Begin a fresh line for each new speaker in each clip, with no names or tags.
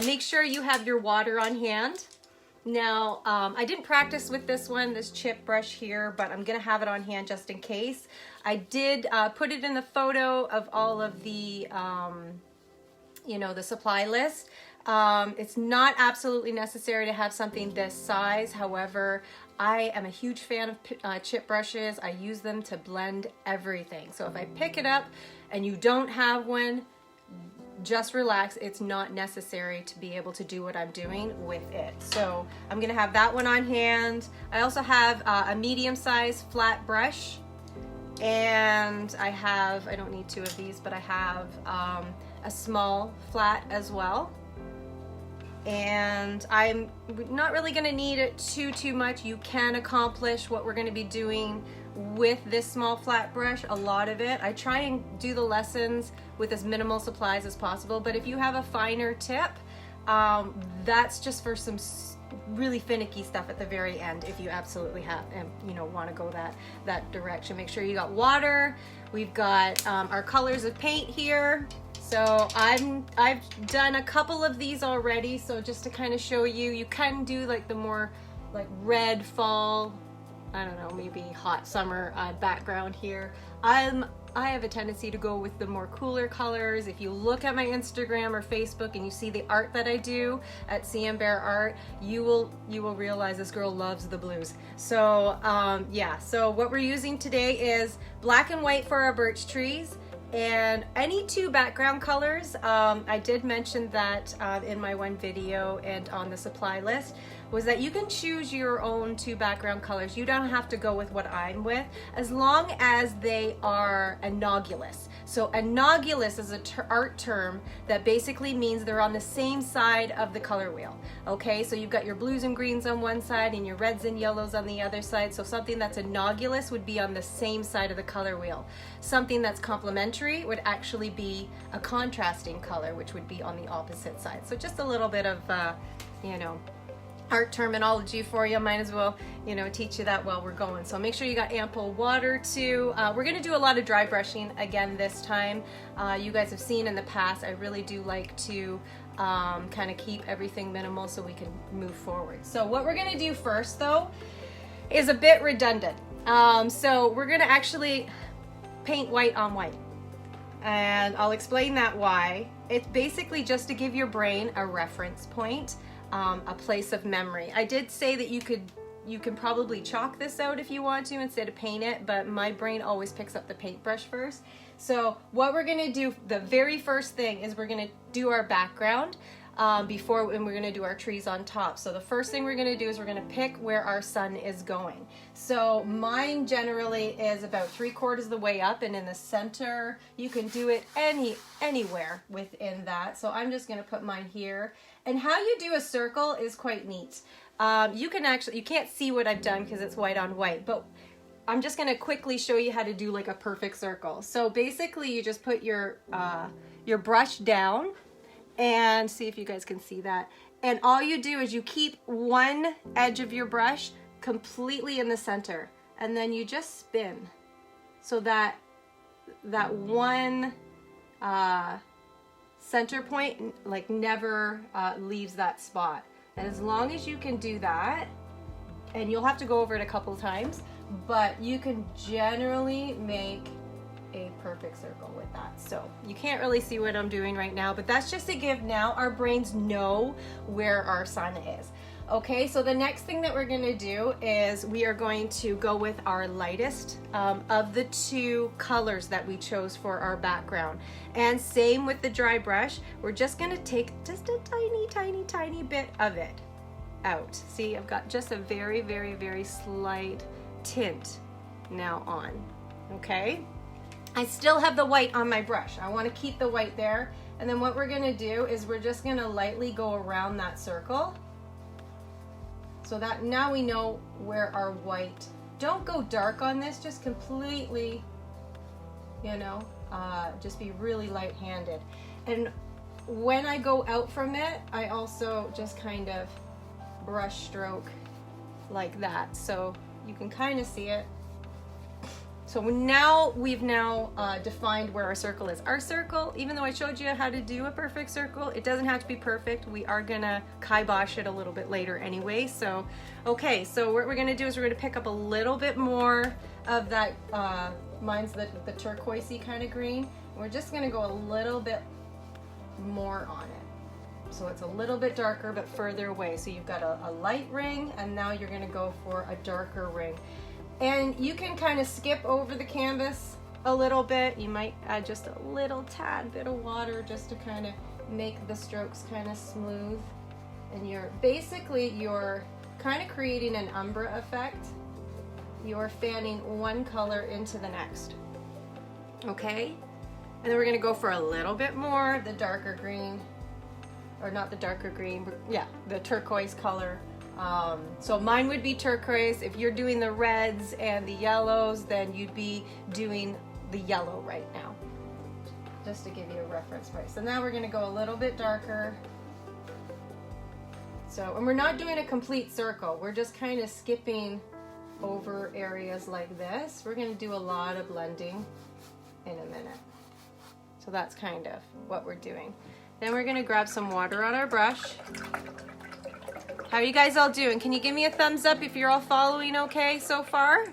Make sure you have your water on hand. Now, I didn't practice with this chip brush here, but I'm gonna have it on hand just in case. I did put it in the photo of all of the, you know, the supply list. It's not absolutely necessary to have something this size. However, I am a huge fan of chip brushes. I use them to blend everything. So if I pick it up and you don't have one, just relax. It's not necessary to be able to do what I'm doing with it. So I'm gonna have that one on hand. I also have a medium-sized flat brush, and I don't need two of these, but I have a small flat as well. And I'm not really gonna need it too much. You can accomplish what we're gonna be doing with this small flat brush, a lot of it. I try and do the lessons with as minimal supplies as possible, but if you have a finer tip, that's just for some really finicky stuff at the very end, if you absolutely have and you know want to go that direction. Make sure you got water. We've got our colors of paint here. So I've done a couple of these already, so just to kind of show you, you can do like the more like red fall, I don't know, maybe hot summer background here. I have a tendency to go with the more cooler colors. If you look at my Instagram or Facebook and you see the art that I do at CM Bear Art, you will realize this girl loves the blues. So yeah, so what we're using today is black and white for our birch trees, and any two background colors. I did mention that in my one video and on the supply list, was that you can choose your own two background colors. You don't have to go with what I'm with, as long as they are analogous. So analogous is an art term that basically means they're on the same side of the color wheel. Okay, so you've got your blues and greens on one side and your reds and yellows on the other side. So something that's analogous would be on the same side of the color wheel. Something that's complementary would actually be a contrasting color, which would be on the opposite side. So just a little bit of, you know, art terminology for you. Might as well, you know, teach you that while we're going. So make sure you got ample water too. We're gonna do a lot of dry brushing again this time. You guys have seen in the past, I really do like to kind of keep everything minimal so we can move forward. So what we're gonna do first though is a bit redundant. So we're gonna actually paint white on white. And I'll explain that why. It's basically just to give your brain a reference point. A place of memory. I did say that you can probably chalk this out if you want to instead of paint it, but my brain always picks up the paintbrush first. So what we're gonna do, the very first thing is we're gonna do our background and we're gonna do our trees on top. So the first thing we're gonna do is we're gonna pick where our sun is going. So mine generally is about 3/4 of the way up and in the center. You can do it anywhere within that. So I'm just gonna put mine here. And how you do a circle is quite neat. You can't see what I've done because it's white on white, but I'm just gonna quickly show you how to do like a perfect circle. So basically you just put your brush down and see if you guys can see that. And all you do is you keep one edge of your brush completely in the center, and then you just spin so that one center point like never leaves that spot. And as long as you can do that, and you'll have to go over it a couple times, but you can generally make a perfect circle with that. So you can't really see what I'm doing right now, but that's just to give now our brains know where our sun is. Okay, so the next thing that we're gonna do is we are going to go with our lightest of the two colors that we chose for our background. And same with the dry brush, we're just gonna take just a tiny bit of it out. See, I've got just a very slight tint now on, okay? I still have the white on my brush. I wanna keep the white there. And then what we're gonna do is we're just gonna lightly go around that circle, so that now we know where our white. Don't go dark on this, just completely, you know, just be really light-handed. And when I go out from it, I also just kind of brush stroke like that. So you can kind of see it. So now we've defined where our circle is. Our circle, even though I showed you how to do a perfect circle, it doesn't have to be perfect. We are gonna kibosh it a little bit later anyway. So, okay, so what we're gonna do is we're gonna pick up a little bit more of that, mine's the turquoisey kind of green. We're just gonna go a little bit more on it. So it's a little bit darker but further away. So you've got a light ring, and now you're gonna go for a darker ring. And you can kind of skip over the canvas a little bit. You might add just a little tad bit of water just to kind of make the strokes kind of smooth. And you're kind of creating an umbra effect. You're fanning one color into the next. Okay? And then we're gonna go for a little bit more of the darker green, or not the darker green, but yeah, the turquoise color. So mine would be turquoise. If you're doing the reds and the yellows, then you'd be doing the yellow right now, just to give you a reference point. So now we're gonna go a little bit darker. So, and we're not doing a complete circle. We're just kind of skipping over areas like this. We're gonna do a lot of blending in a minute. So that's kind of what we're doing. Then we're gonna grab some water on our brush. How are you guys all doing? Can you give me a thumbs up if you're all following okay so far?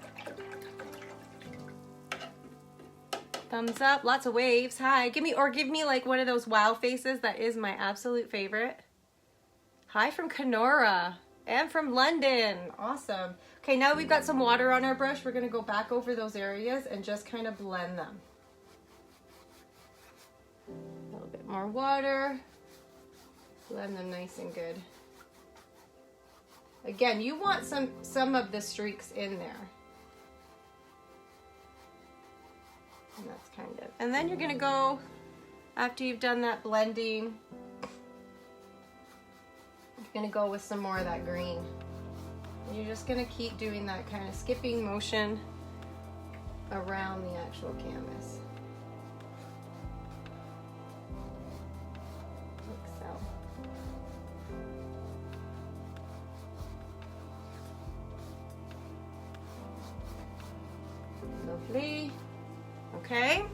Thumbs up, lots of waves. Hi, give me like one of those wow faces. That is my absolute favorite. Hi from Kenora and from London. Awesome. Okay, now we've got some water on our brush. We're gonna go back over those areas and just kind of blend them. A little bit more water. Blend them nice and good. Again, you want some of the streaks in there. And that's kind of, and then you're gonna go, after you've done that blending, you're gonna go with some more of that green. And you're just gonna keep doing that kind of skipping motion around the actual canvas. Like so. Lovely. Okay,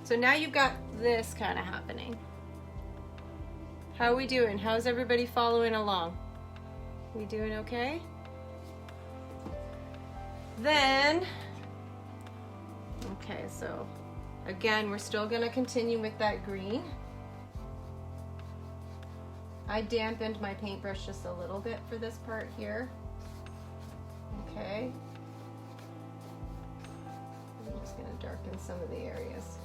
so now you've got this kind of happening. How are we doing? How's everybody following along? We doing okay? Then, okay, so again, we're still gonna continue with that green. I dampened my paintbrush just a little bit for this part here. Okay. I'm just gonna darken some of the areas.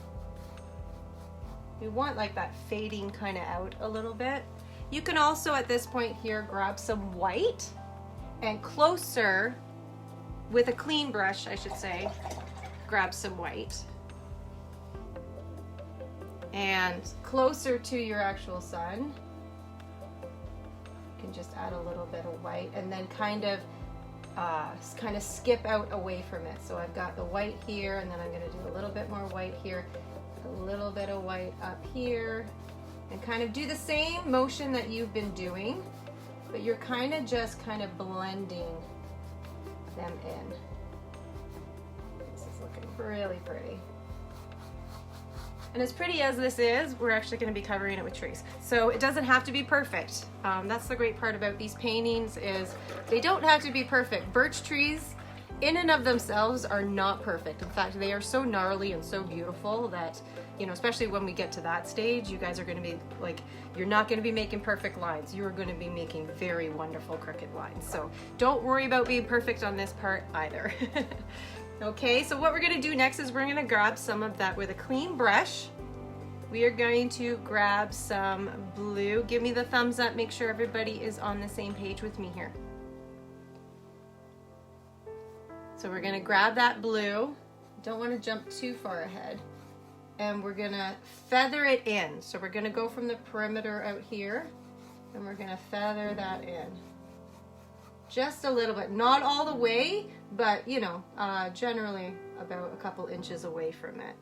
You want like that fading kind of out a little bit. You can also at this point here grab some white and closer with a clean brush, I should say, grab some white. And closer to your actual sun, you can just add a little bit of white and then kind of skip out away from it. So I've got the white here, and then I'm gonna do a little bit more white here, a little bit of white up here, and kind of do the same motion that you've been doing, but you're kind of just blending them in. This is looking really pretty. And as pretty as this is, we're actually going to be covering it with trees. So it doesn't have to be perfect. That's the great part about these paintings is they don't have to be perfect. Birch trees in and of themselves are not perfect. In fact, they are so gnarly and so beautiful that, you know, especially when we get to that stage, you guys are going to be like, you're not going to be making perfect lines. You are going to be making very wonderful crooked lines. So don't worry about being perfect on this part either. Okay, so what we're gonna do next is we're gonna grab some of that with a clean brush. We are going to grab some blue. Give me the thumbs up, make sure everybody is on the same page with me here. So we're gonna grab that blue. Don't wanna jump too far ahead. And we're gonna feather it in. So we're gonna go from the perimeter out here, and we're gonna feather that in. Just a little bit, not all the way, but you know, generally about a couple inches away from it.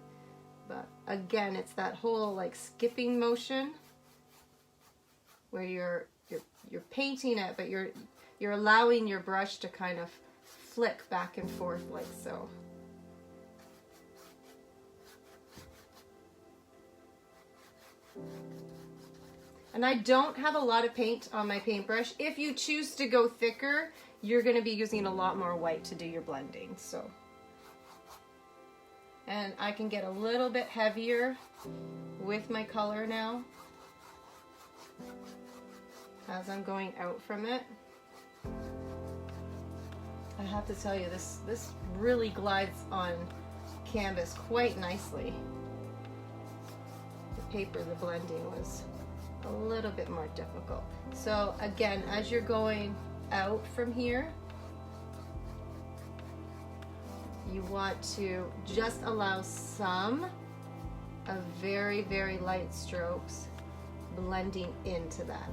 But again, it's that whole like skipping motion where you're painting it, but you're allowing your brush to kind of flick back and forth like so. And I don't have a lot of paint on my paintbrush. If you choose to go thicker, you're going to be using a lot more white to do your blending. So, and I can get a little bit heavier with my color now as I'm going out from it. I have to tell you, this really glides on canvas quite nicely. The paper, the blending was a little bit more difficult. So again, as you're going out from here, you want to just allow some of very, very light strokes blending into that.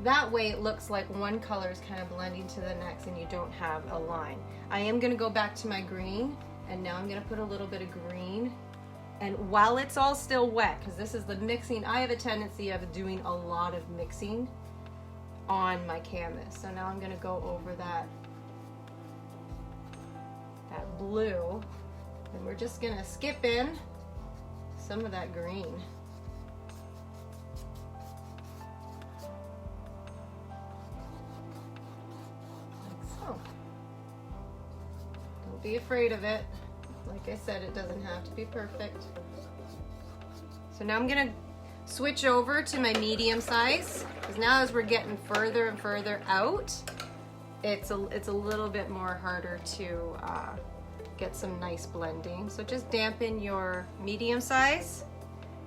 That way it looks like one color is kind of blending to the next and you don't have a line. I am going to go back to my green, and now I'm going to put a little bit of green. And while it's all still wet, because this is the mixing, I have a tendency of doing a lot of mixing on my canvas. So now I'm going to go over that blue, and we're just going to skip in some of that green. Don't be afraid of it. Like I said, it doesn't have to be perfect. So now I'm gonna switch over to my medium size, because now as we're getting further and further out, it's a little bit more harder to get some nice blending. So just dampen your medium size.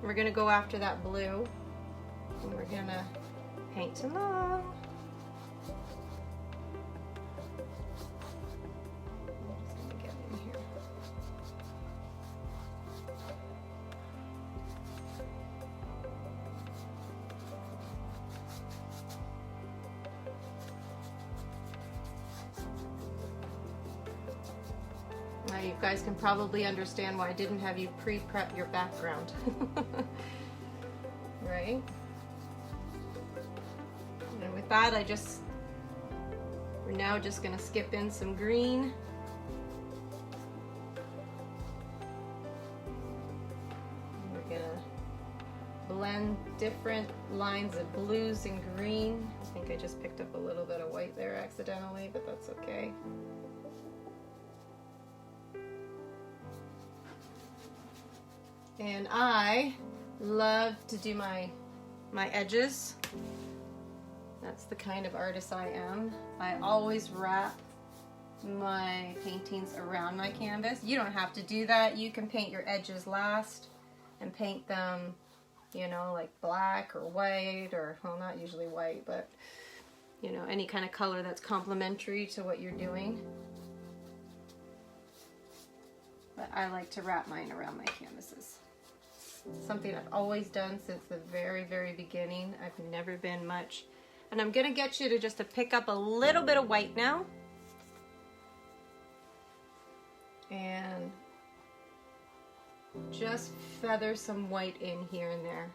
We're gonna go after that blue, and we're gonna paint along. Now you guys can probably understand why I didn't have you pre-prep your background. Right? And with that, we're now just gonna skip in some green. We're gonna blend different lines of blues and green. I think I just picked up a little bit of white there accidentally, but that's okay. And I love to do my edges. That's the kind of artist I am. I always wrap my paintings around my canvas. You don't have to do that. You can paint your edges last and paint them, you know, like black or white, or, well, not usually white, but, you know, any kind of color that's complementary to what you're doing. But I like to wrap mine around my canvases. Something I've always done since the very, very beginning. I've never been much. And I'm gonna get you to just to pick up a little bit of white now. And just feather some white in here and there.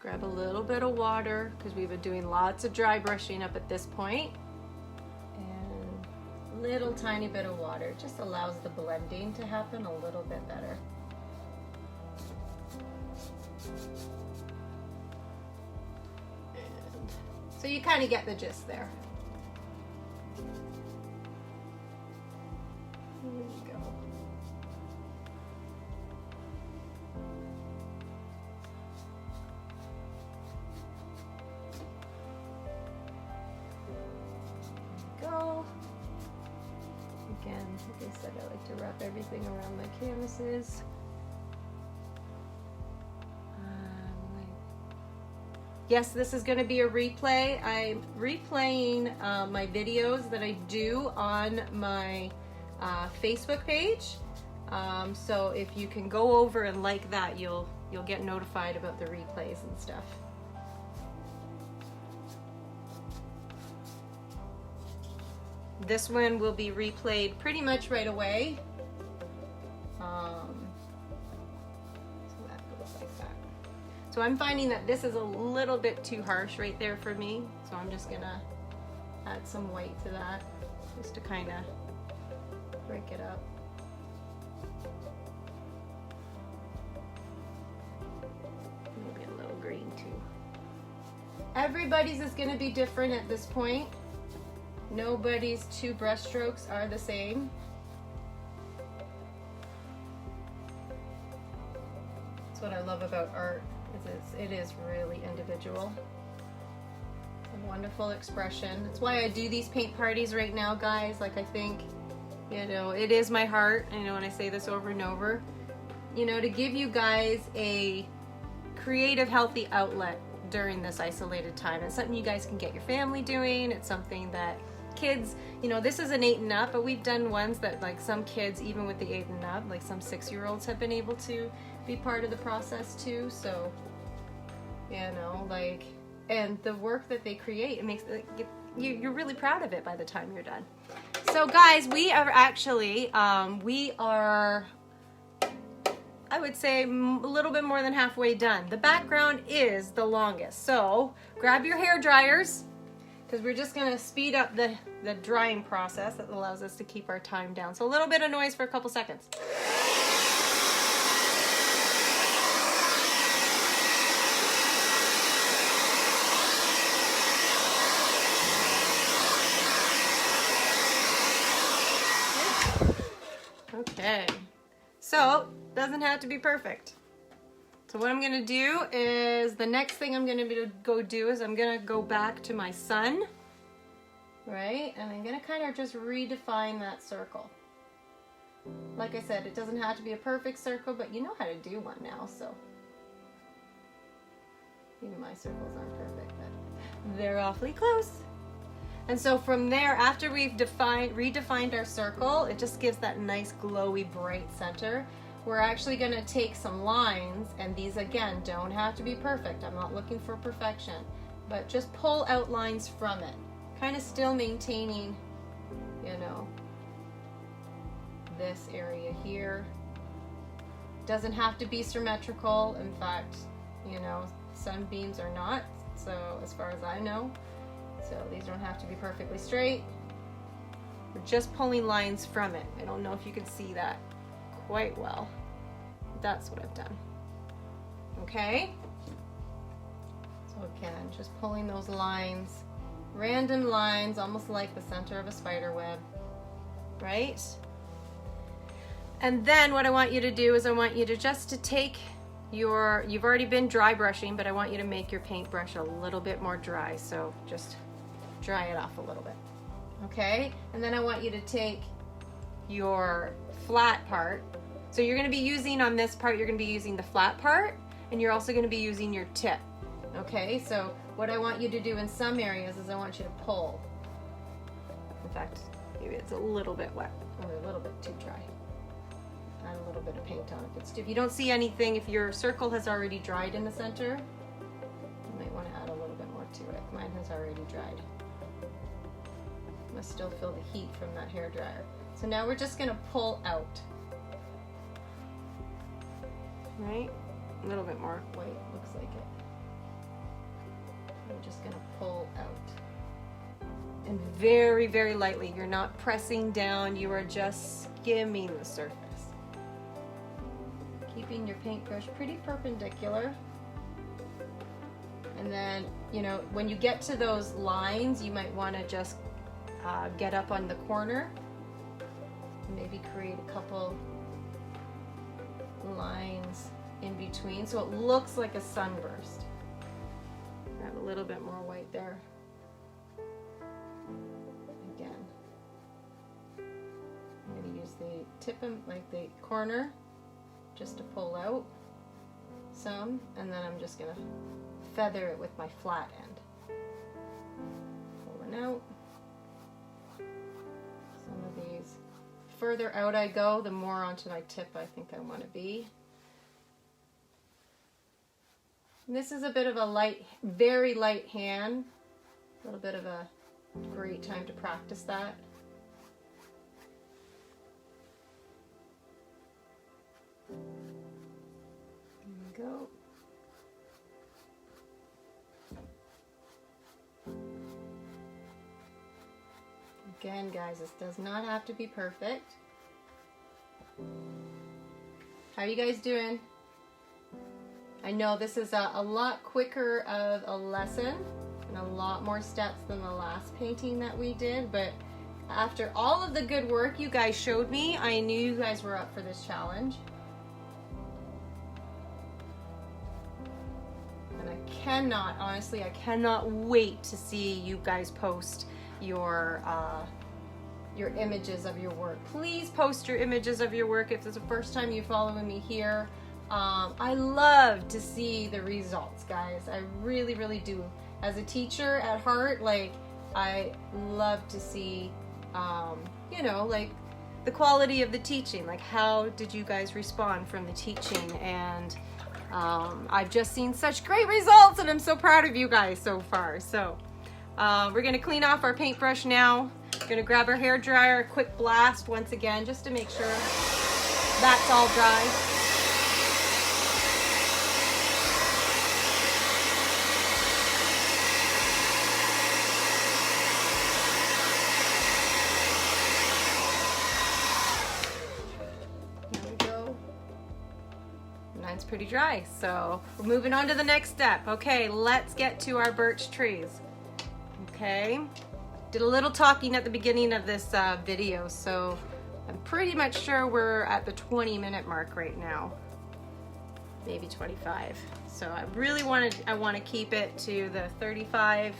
Grab a little bit of water, because we've been doing lots of dry brushing up at this point. Little tiny bit of water just allows the blending to happen a little bit better. And so you kind of get the gist there. There you go. There you go. Again, like I said, I like to wrap everything around my canvases. Yes, this is going to be a replay. I'm replaying my videos that I do on my Facebook page. So if you can go over and like that, you'll get notified about the replays and stuff. This one will be replayed pretty much right away. So that goes like that. So I'm finding that this is a little bit too harsh right there for me. So I'm just gonna add some white to that, just to kind of break it up. Everybody's is going to be different at this point. Nobody's 2 brush strokes are the same. That's what I love about art, is it is really individual. It's a wonderful expression. That's why I do these paint parties right now, guys. Like, I think, you know, it is my heart, I know when I say this over and over, you know, to give you guys a creative, healthy outlet during this isolated time. It's something you guys can get your family doing. It's something that kids, you know, this is an 8 and up, but we've done ones that, like, some kids, even with the 8 and up, like some 6-year-olds have been able to be part of the process too. So, you know, like, and the work that they create, it makes, like, you're really proud of it by the time you're done. So guys, we are actually, we are, I would say, a little bit more than halfway done. The background is the longest, so grab your hair dryers, because we're just going to speed up the drying process. That allows us to keep our time down. So a little bit of noise for a couple seconds. Okay, so doesn't have to be perfect. So what I'm gonna do is, the next thing I'm gonna go do is I'm gonna go back to my sun, right? And I'm gonna kind of just redefine that circle. Like I said, it doesn't have to be a perfect circle, but you know how to do one now, so. Even my circles aren't perfect, but they're awfully close. And so from there, after we've redefined our circle, it just gives that nice glowy bright center. We're actually going to take some lines, and these again don't have to be perfect. I'm not looking for perfection, but just pull out lines from it. Kind of still maintaining, you know, this area here. Doesn't have to be symmetrical. In fact, you know, sunbeams are not, so as far as I know. So these don't have to be perfectly straight. We're just pulling lines from it. I don't know if you can see that quite well. That's what I've done. Okay? So again, just pulling those lines, random lines, almost like the center of a spider web, right? And then what I want you to do is I want you to just to take your, you've already been dry brushing, but I want you to make your paintbrush a little bit more dry. So just dry it off a little bit. Okay? And then I want you to take your flat part. So you're going to be using, on this part, you're going to be using the flat part, and you're also going to be using your tip. Okay? So what I want you to do in some areas is I want you to pull. In fact, maybe it's a little bit wet or a little bit too dry. Add a little bit of paint on it. If you don't see anything, if your circle has already dried in the center, you might want to add a little bit more to it. Mine has already dried. Must still feel the heat from that hair dryer. So now we're just going to pull out. Right? A little bit more white, looks like it. We're just going to pull out. And very, very lightly. You're not pressing down, you are just skimming the surface. Keeping your paintbrush pretty perpendicular. And then, you know, when you get to those lines, you might want to just get up on the corner. Maybe create a couple lines in between so it looks like a sunburst. Add a little bit more white there. Again, I'm going to use the tip and like the corner just to pull out some, and then I'm just going to feather it with my flat end. Pulling out some of these. Further out I go, the more onto my tip I think I want to be. And this is a bit of a light, very light hand. A little bit of a great time to practice that. There we go. Again, guys, this does not have to be perfect. How are you guys doing? I know this is a lot quicker of a lesson a lot more steps than the last painting that we did, but after all of the good work you guys showed me, I knew you guys were up for this challenge. And I cannot, honestly, I cannot wait to see you guys post your images of your work. Please post your images of your work if it's the first time you're following me here. I love to see the results, guys. I really, really do. As a teacher at heart, like, I love to see, you know, like the quality of the teaching. Like, how did you guys respond from the teaching? And I've just seen such great results, and I'm so proud of you guys so far. So we're gonna clean off our paintbrush now. Gonna grab our hair dryer, a quick blast once again, just to make sure that's all dry. There we go. Mine's pretty dry, so we're moving on to the next step. Okay, let's get to our birch trees. Okay. Did a little talking at the beginning of this video, so I'm pretty much sure we're at the 20-minute mark right now, maybe 25. So I really want to keep it to the 35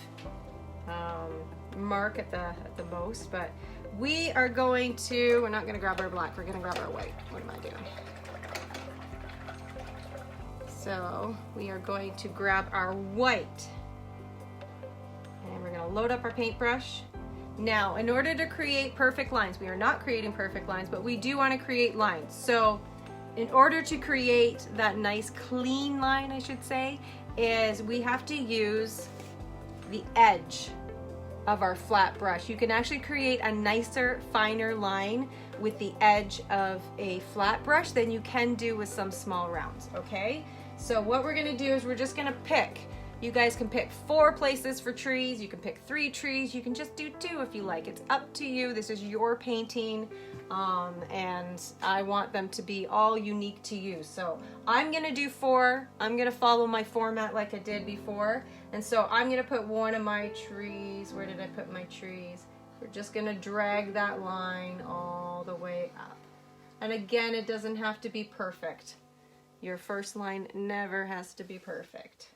mark at the most. But we are going to, we're not going to grab our black, we're going to grab our white. What am I doing? So we are going to grab our white. And we're gonna load up our paintbrush. Now, in order to create perfect lines, we are not creating perfect lines, but we do want to create lines. So in order to create that nice clean line, I should say, is we have to use the edge of our flat brush. You can actually create a nicer, finer line with the edge of a flat brush than you can do with some small rounds, okay? So what we're gonna do is we're just gonna pick. You guys can pick 4 places for trees, you can pick 3 trees, you can just do 2 if you like. It's up to you. This is your painting, and I want them to be all unique to you. So I'm gonna do 4. I'm gonna follow my format like I did before. And so I'm gonna put one of my trees. Where did I put my trees? We're just gonna drag that line all the way up. And again, it doesn't have to be perfect. Your first line never has to be perfect.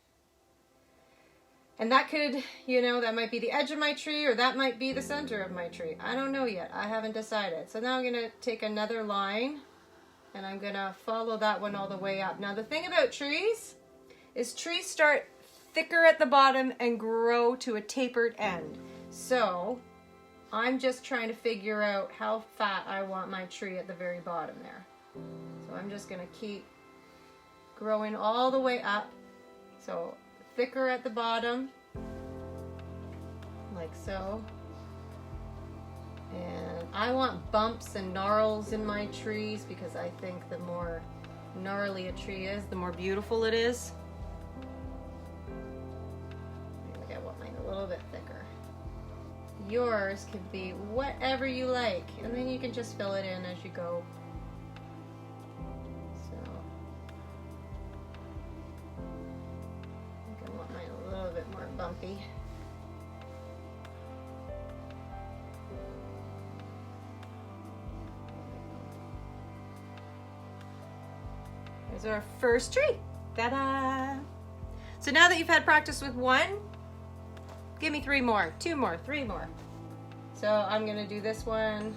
And that could, you know, that might be the edge of my tree, or that might be the center of my tree. I don't know yet. I haven't decided. So now I'm going to take another line, and I'm going to follow that one all the way up. Now the thing about trees is trees start thicker at the bottom and grow to a tapered end. So I'm just trying to figure out how fat I want my tree at the very bottom there. So I'm just going to keep growing all the way up. So thicker at the bottom, like so. And I want bumps and gnarls in my trees because I think the more gnarly a tree is, the more beautiful it is. Maybe I want mine a little bit thicker. Yours can be whatever you like, and then you can just fill it in as you go. Bumpy. There's our first tree. Ta-da! So now that you've had practice with 1, give me 3 more, 2 more, 3 more. So I'm gonna do this one.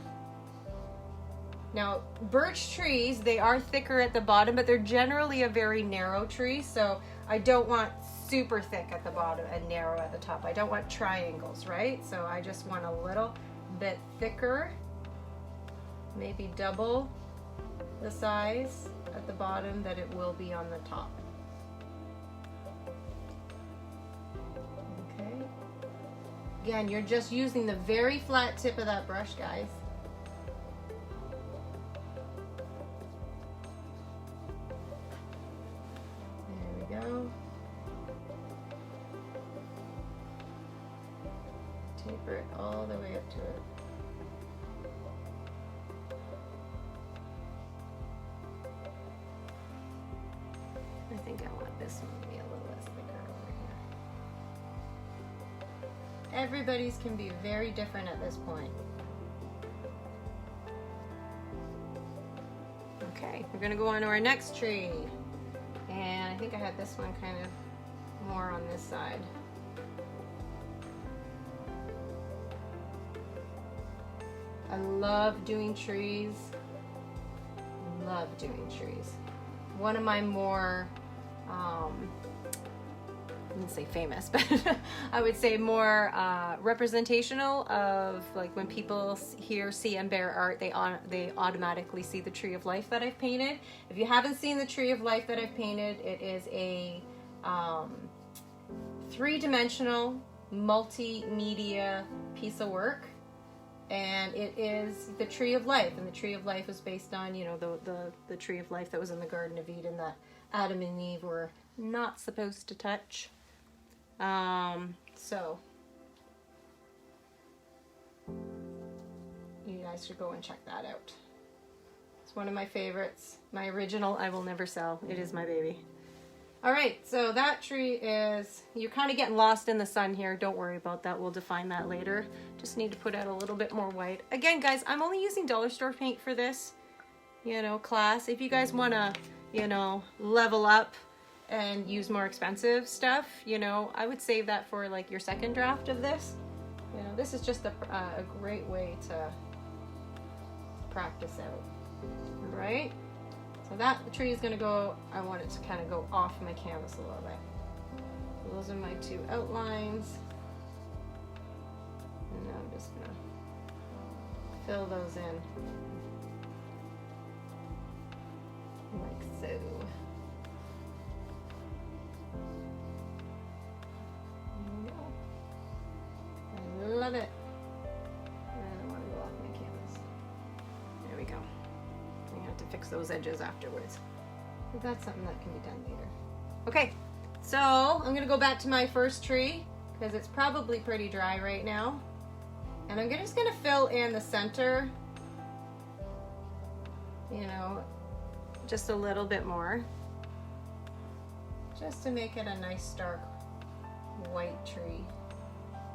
Now, birch trees, they are thicker at the bottom, but they're generally a very narrow tree, so I don't want super thick at the bottom and narrow at the top. I don't want triangles, right? So I just want a little bit thicker, maybe double the size at the bottom that it will be on the top. Okay. Again, you're just using the very flat tip of that brush, guys. There we go. Taper it all the way up to it. I think I want this one to be a little less thicker over everybody's can be very different at this point. Okay, we're gonna go on to our next tree. And I think I had this one kind of more on this side. I love doing trees. Love doing trees. One of my more, I wouldn't say famous, but I would say more representational of, like, when people see and bear art, they automatically see the tree of life that I've painted. If you haven't seen the tree of life that I've painted, it is a three-dimensional multimedia piece of work, and it is the tree of life. And the tree of life is based on, you know, the tree of life that was in the Garden of Eden that Adam and Eve were not supposed to touch. So you guys should go and check that out. It's one of my favorites. My original I will never sell. It is my baby. All right, so that tree is, you're kind of getting lost in the sun here. Don't worry about that. We'll define that later. Just need to put out a little bit more white. Again, guys, I'm only using dollar store paint for this, you know, class. If you guys want to, you know, level up and use more expensive stuff, you know, I would save that for like your second draft of this. You know, this is just a great way to practice out. All right. So that tree is going to go, I want it to kind of go off my canvas a little bit. So those are my two outlines. And now I'm just going to fill those in. Like so. There we go. I love it. And I want to go off my canvas. There we go. To fix those edges afterwards. But that's something that can be done later. Okay, so I'm gonna go back to my first tree because it's probably pretty dry right now. And I'm just gonna fill in the center, you know, just a little bit more. Just to make it a nice stark white tree.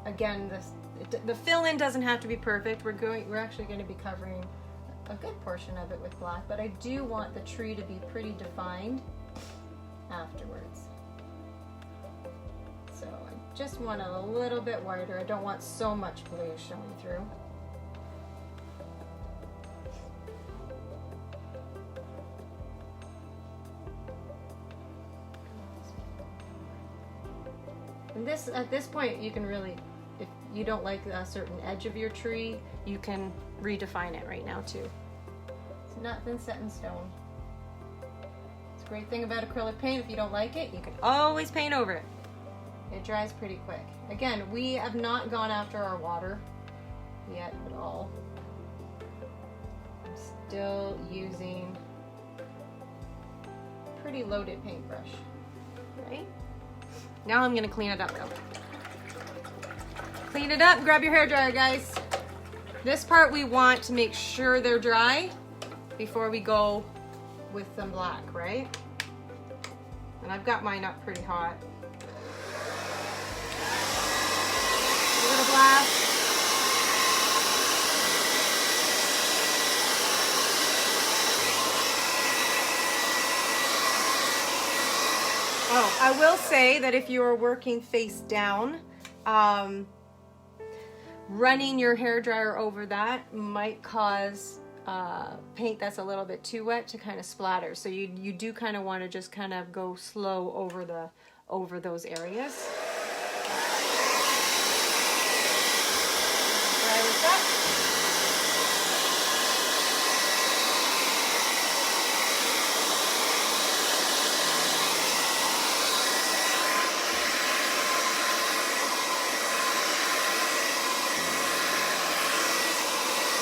Again, the fill-in doesn't have to be perfect. We're actually gonna be covering a good portion of it with black, but I do want the tree to be pretty defined afterwards. So I just want it a little bit whiter. I don't want so much blue showing through. And this, at this point, you can really, if you don't like a certain edge of your tree, you can redefine it right now too. It's nothing set in stone. It's a great thing about acrylic paint. If you don't like it, you can always paint over it. It dries pretty quick. Again, we have not gone after our water yet at all. I'm still using a pretty loaded paintbrush. Right? Now I'm gonna clean it up though. Clean it up and grab your hairdryer, guys. This part we want to make sure they're dry before we go with some black, right? And I've got mine up pretty hot. Give it a blast. Oh, I will say that if you are working face down, running your hairdryer over that might cause paint that's a little bit too wet to kind of splatter. So you do kind of want to just kind of go slow over those areas. Dry this up.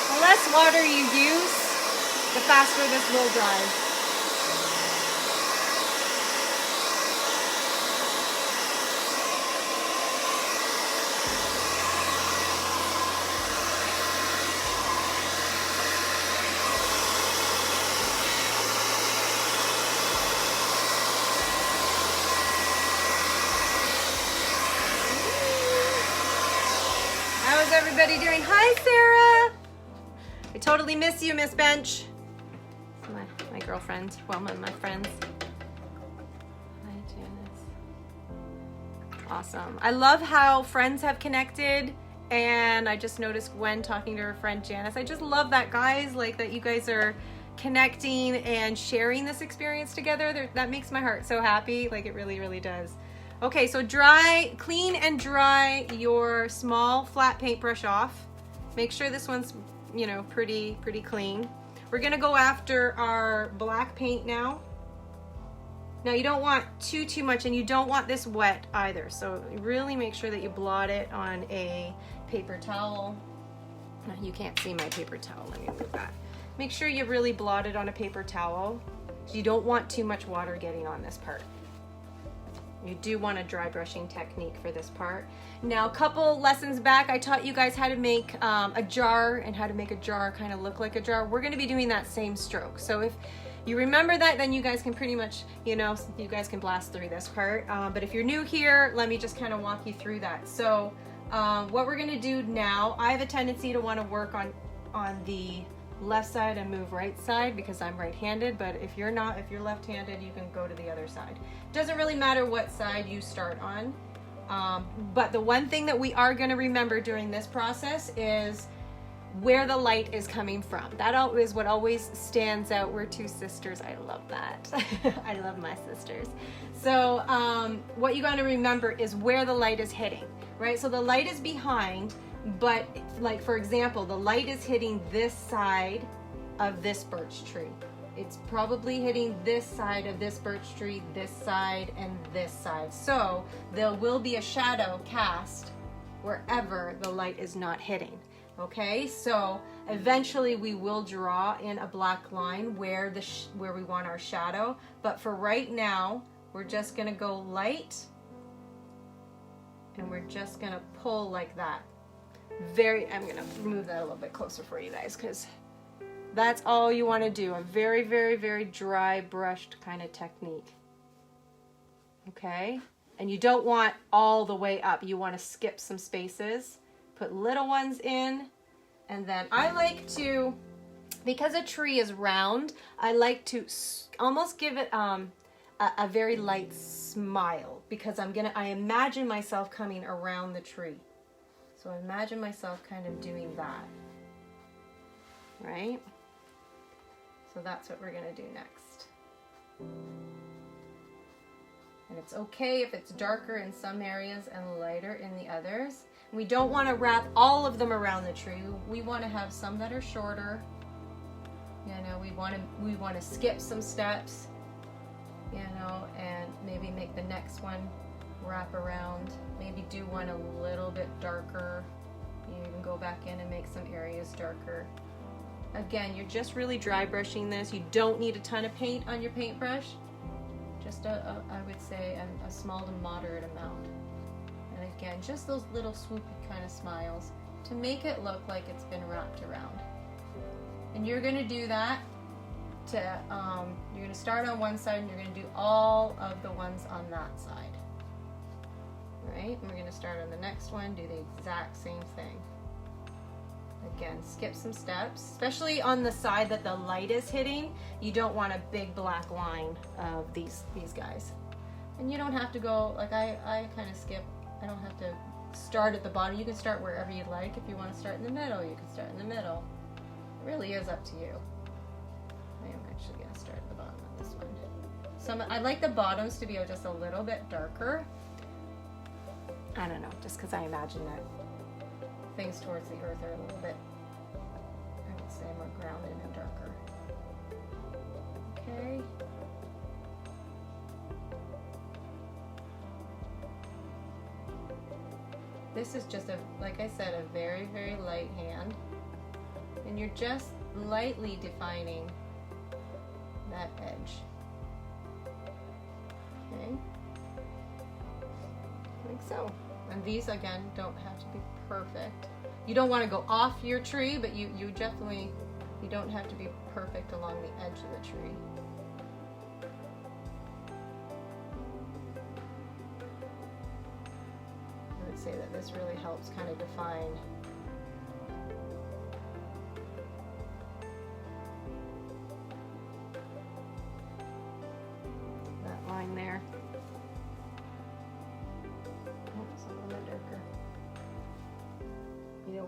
The less water you use, the faster this will dry. everybody doing? Hi, Sarah. I totally miss you, Miss Bench. My girlfriend, well, my friends. Hi, Janice. Awesome. I love how friends have connected, and I just noticed Gwen talking to her friend Janice. I just love that, guys, like that you guys are connecting and sharing this experience together. That makes my heart so happy. Like, it really, really does. Okay, so clean and dry your small flat paintbrush off. Make sure this one's, you know, pretty clean. We're gonna go after our black paint now. Now you don't want too much, and you don't want this wet either. So really make sure that you blot it on a paper towel. You can't see my paper towel, let me move that. Make sure you really blot it on a paper towel. You don't want too much water getting on this part. You do want a dry brushing technique for this part. Now, a couple lessons back, I taught you guys how to make a jar and how to make a jar kind of look like a jar. We're gonna be doing that same stroke. So if you remember that, then you guys can pretty much, you know, you guys can blast through this part. But if you're new here, let me just kind of walk you through that. So what we're gonna do now, I have a tendency to wanna work on the left side and move right side because I'm right-handed, but if you're not, if you're left-handed, you can go to the other side. Doesn't really matter what side you start on, but the one thing that we are going to remember during this process is where the light is coming from. That is what always stands out. We're two sisters. I love that. I love my sisters. So what you got to remember is where the light is hitting, right? So the light is behind, but like, for example, the light is hitting this side of this birch tree. It's probably hitting this side of this birch tree, this side, and this side. So there will be a shadow cast wherever the light is not hitting. Okay, so eventually we will draw in a black line where we want our shadow, but for right now, we're just gonna go light, and we're just gonna pull like that. I'm gonna move that a little bit closer for you guys, because that's all you want to do. A very, very, very dry brushed kind of technique. Okay, and you don't want all the way up. You want to skip some spaces, put little ones in, and then I like to, because a tree is round, I like to almost give it a very light smile, because I imagine myself coming around the tree. So I imagine myself kind of doing that, right? So that's what we're gonna do next. And it's okay if it's darker in some areas and lighter in the others. We don't want to wrap all of them around the tree. We want to have some that are shorter. You know, we want to skip some steps, you know, and maybe make the next one wrap around. Maybe do one a little bit darker. You can go back in and make some areas darker. Again, you're just really dry brushing this. You don't need a ton of paint on your paintbrush. Just I would say a small to moderate amount. And again, just those little swoopy kind of smiles to make it look like it's been wrapped around. And you're gonna do that to, you're gonna start on one side and you're gonna do all of the ones on that side. Right? And we're gonna start on the next one, do the exact same thing. Again, skip some steps, especially on the side that the light is hitting. You don't want a big black line of these guys. And you don't have to go, like I kind of skip. I don't have to start at the bottom. You can start wherever you like. If you want to start in the middle, you can start in the middle. It really is up to you. I am actually gonna start at the bottom of this one. I like the bottoms to be just a little bit darker. I don't know, just because I imagine that things towards the earth are a little bit, I would say, more grounded and darker. Okay. This is just like I said, a very, very light hand. And you're just lightly defining that edge. Okay. Like so. And these, again, don't have to be perfect. You don't want to go off your tree, but you definitely, you don't have to be perfect along the edge of the tree. I would say that this really helps kind of define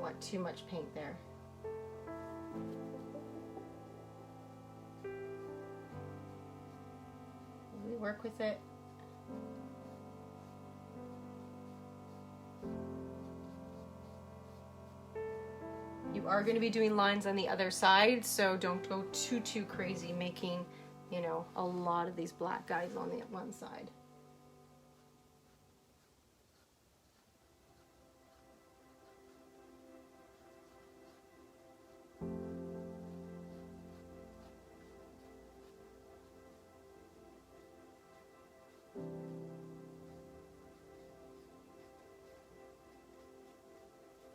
don't want too much paint there. We work with it. You are going to be doing lines on the other side, so don't go too crazy making, you know, a lot of these black guys on the one side.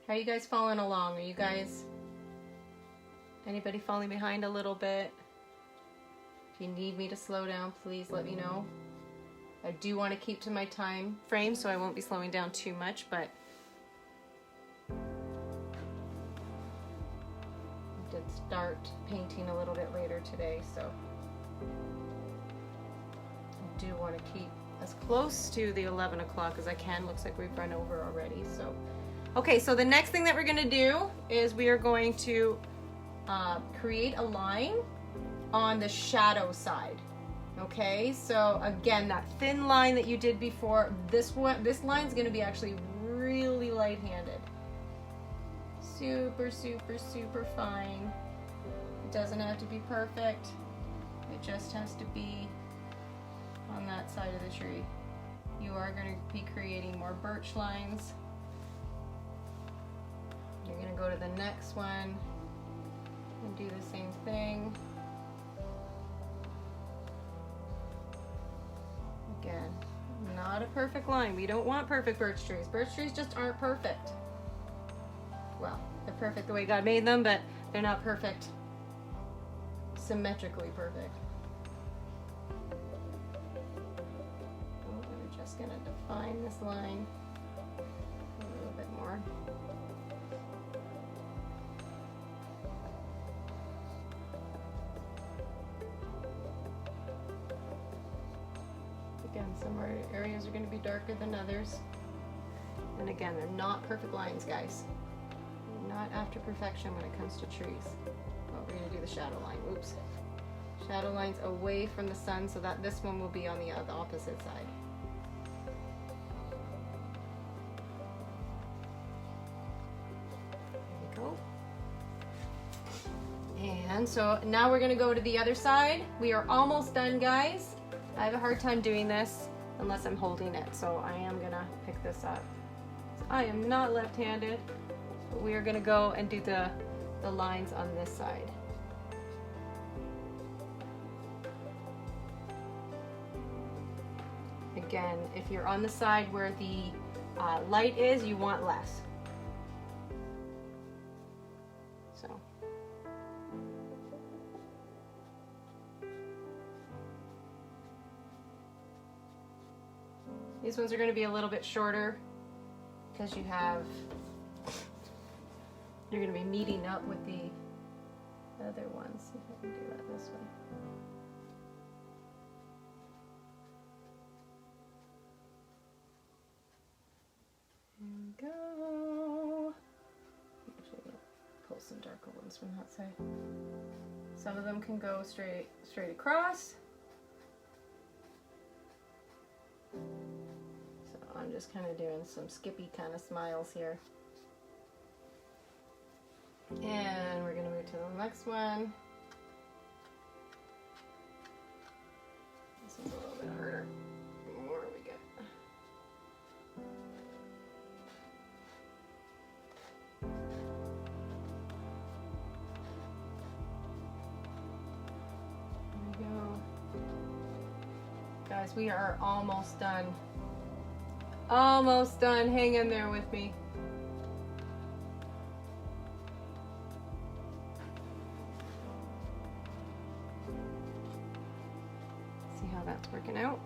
How are you guys following along? Are you guys, anybody falling behind a little bit? If you need me to slow down, please let me know. I do want to keep to my time frame, so I won't be slowing down too much, but I did start painting a little bit later today, so I do want to keep as close to the 11 o'clock as I can. Looks like we've run over already, so. Okay, so the next thing that we're gonna do is we are going to create a line on the shadow side. Okay, so again, that thin line that you did before, this line's gonna be actually really light-handed. Super, super, super fine. It doesn't have to be perfect. It just has to be on that side of the tree. You are gonna be creating more birch lines. You're going to go to the next one and do the same thing. Again, not a perfect line. We don't want perfect birch trees. Birch trees just aren't perfect. Well, they're perfect the way God made them, but they're not perfect, symmetrically perfect. We're just going to define this line a little bit more. Again, some areas are going to be darker than others. And again, they're not perfect lines, guys. We're not after perfection when it comes to trees. Oh, we're going to do the shadow line. Oops. Shadow lines away from the sun so that this one will be on the opposite side. There we go. And so now we're going to go to the other side. We are almost done, guys. I have a hard time doing this unless I'm holding it, so I am gonna pick this up. So I am not left-handed, but we are gonna go and do the lines on this side. Again, if you're on the side where the light is, you want less. So. These ones are going to be a little bit shorter because you're going to be meeting up with the other ones. See if I can do that this way. There we go. Actually, pull some darker ones from that side. Some of them can go straight across. I'm just kind of doing some skippy kind of smiles here. And we're going to move to the next one. This one's a little bit harder. The more we get. There we go. Guys, we are almost done. Almost done. Hang in there with me. See how that's working out?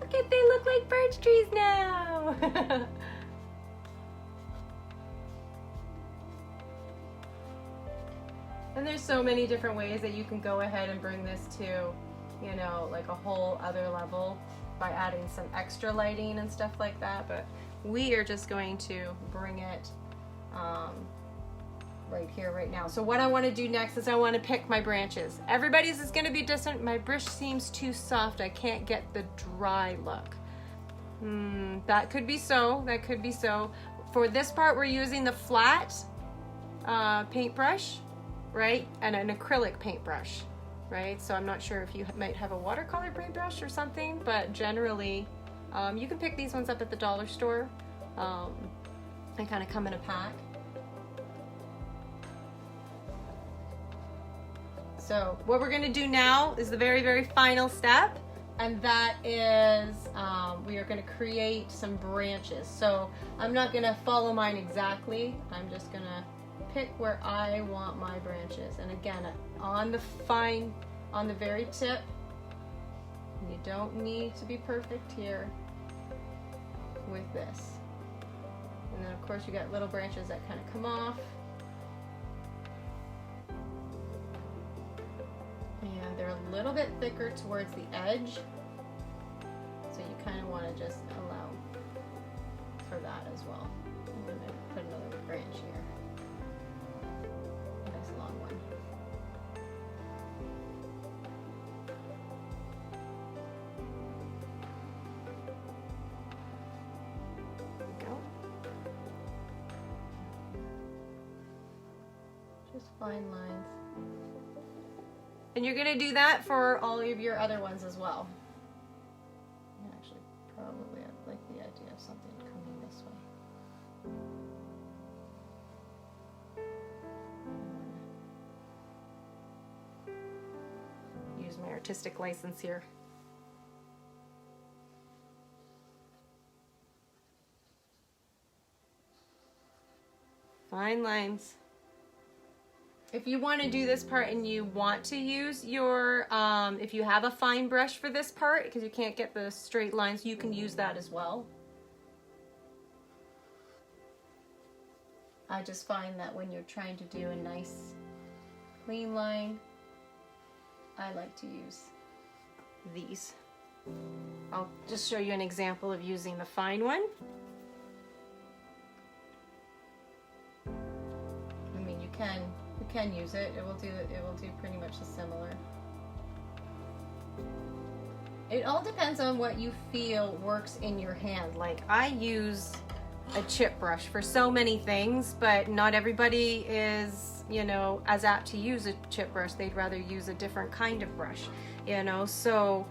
Look at, they look like birch trees now. And there's so many different ways that you can go ahead and bring this to, you know, like a whole other level by adding some extra lighting and stuff like that, but we are just going to bring it right here, right now. So what I want to do next is I want to pick my branches. Everybody's is going to be different. My brush seems too soft. I can't get the dry look. That could be so. That could be so. For this part, we're using the flat paintbrush, right? And an acrylic paintbrush, right? So I'm not sure if you might have a watercolor paintbrush or something, but generally, you can pick these ones up at the dollar store. They kind of come in a pack. So what we're gonna do now is the very, very final step, and that is we are gonna create some branches. So I'm not gonna follow mine exactly. I'm just gonna pick where I want my branches. And again, on the very tip, you don't need to be perfect here with this. And then of course you got little branches that kind of come off. And they're a little bit thicker towards the edge. So you kind of want to just allow for that as well. I'm going to put another branch here. Nice long one. There we go. Just fine lines. And you're going to do that for all of your other ones as well. Actually, probably I like the idea of something coming this way. Use my artistic license here. Fine lines. If you want to do this part and you want to use your, if you have a fine brush for this part, because you can't get the straight lines, you can use that as well. I just find that when you're trying to do a nice clean line, I like to use these. I'll just show you an example of using the fine one. I mean, you can use it. It will do pretty much the similar. It all depends on what you feel works in your hand. Like I use a chip brush for so many things, but not everybody is, you know, as apt to use a chip brush. They'd rather use a different kind of brush, you know. So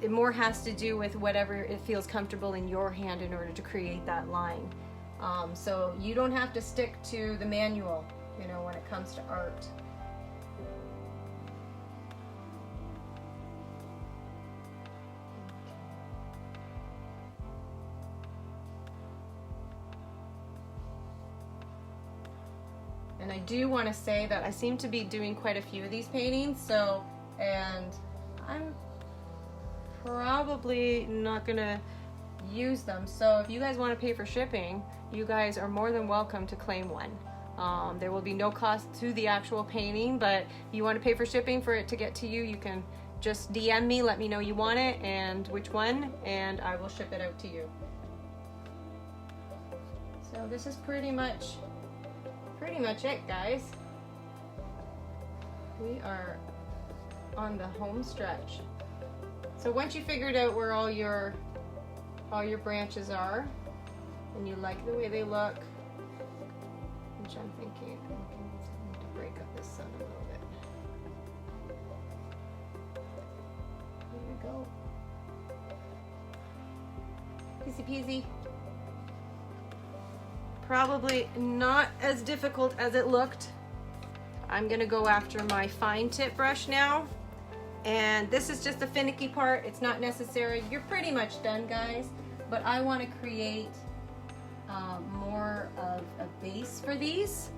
it more has to do with whatever it feels comfortable in your hand in order to create that line. So you don't have to stick to the manual, you know, when it comes to art. And I do want to say that I seem to be doing quite a few of these paintings, so, and I'm probably not gonna use them. So if you guys want to pay for shipping, you guys are more than welcome to claim one. There will be no cost to the actual painting, but if you want to pay for shipping for it to get to you, you can just DM me, let me know you want it and which one, and I will ship it out to you. So this is pretty much it, guys. We are on the home stretch. So once you figured out where all your branches are, and you like the way they look, which I'm thinking I need to break up this sun a little bit. There we go. Easy peasy. Probably not as difficult as it looked. I'm gonna go after my fine tip brush now. And this is just the finicky part. It's not necessary. You're pretty much done, guys. But I want to create more of a base for these.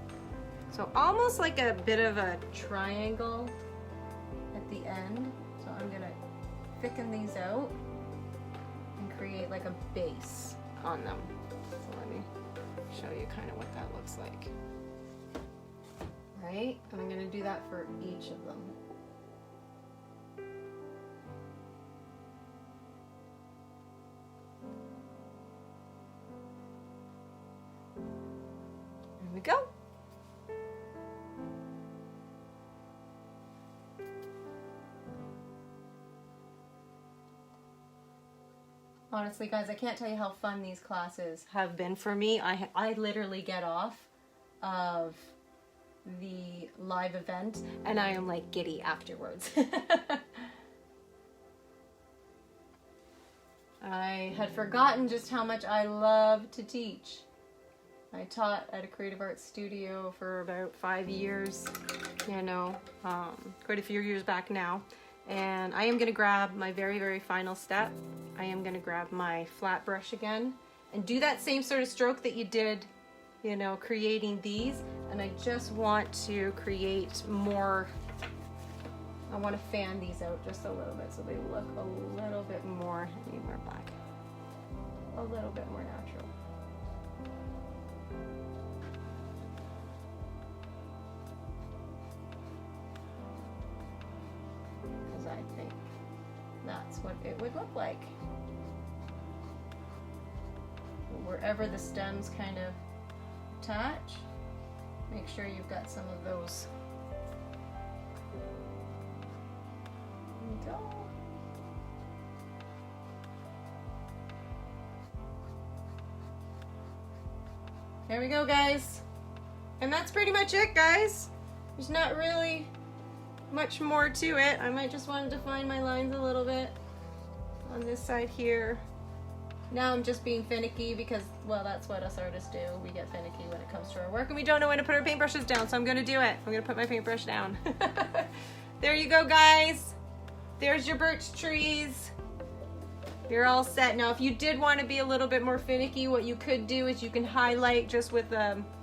So almost like a bit of a triangle at the end. So I'm gonna thicken these out and create like a base on them. So let me show you kind of what that looks like. Right? And I'm gonna do that for each of them. go. Honestly, guys, I can't tell you how fun these classes have been for me. I literally get off of the live event and I am like giddy afterwards. I had forgotten just how much I love to teach. I taught at a creative arts studio for about 5 years, you know, quite a few years back now. And I am going to grab my very, very final step. I am going to grab my flat brush again and do that same sort of stroke that you did, you know, creating these. And I just want to create more, I want to fan these out just a little bit so they look a little bit more, I need more black, a little bit more natural. Because I think that's what it would look like. Wherever the stems kind of attach, make sure you've got some of those. There we go. There we go, guys. And that's pretty much it, guys. There's not really much more to it. I might just want to define my lines a little bit on this side here. Now I'm just being finicky because, well, that's what us artists do. We get finicky when it comes to our work and we don't know when to put our paintbrushes down, so I'm gonna do it. I'm gonna put my paintbrush down. There you go, guys. There's your birch trees. You're all set. Now, if you did want to be a little bit more finicky, what you could do is you can highlight just with,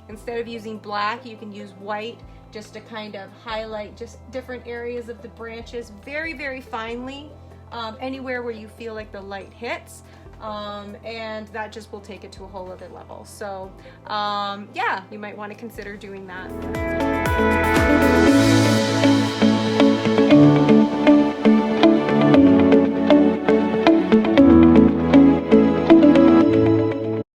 instead of using black, you can use white just to kind of highlight just different areas of the branches very, very finely, anywhere where you feel like the light hits. And that just will take it to a whole other level. So, yeah, you might want to consider doing that.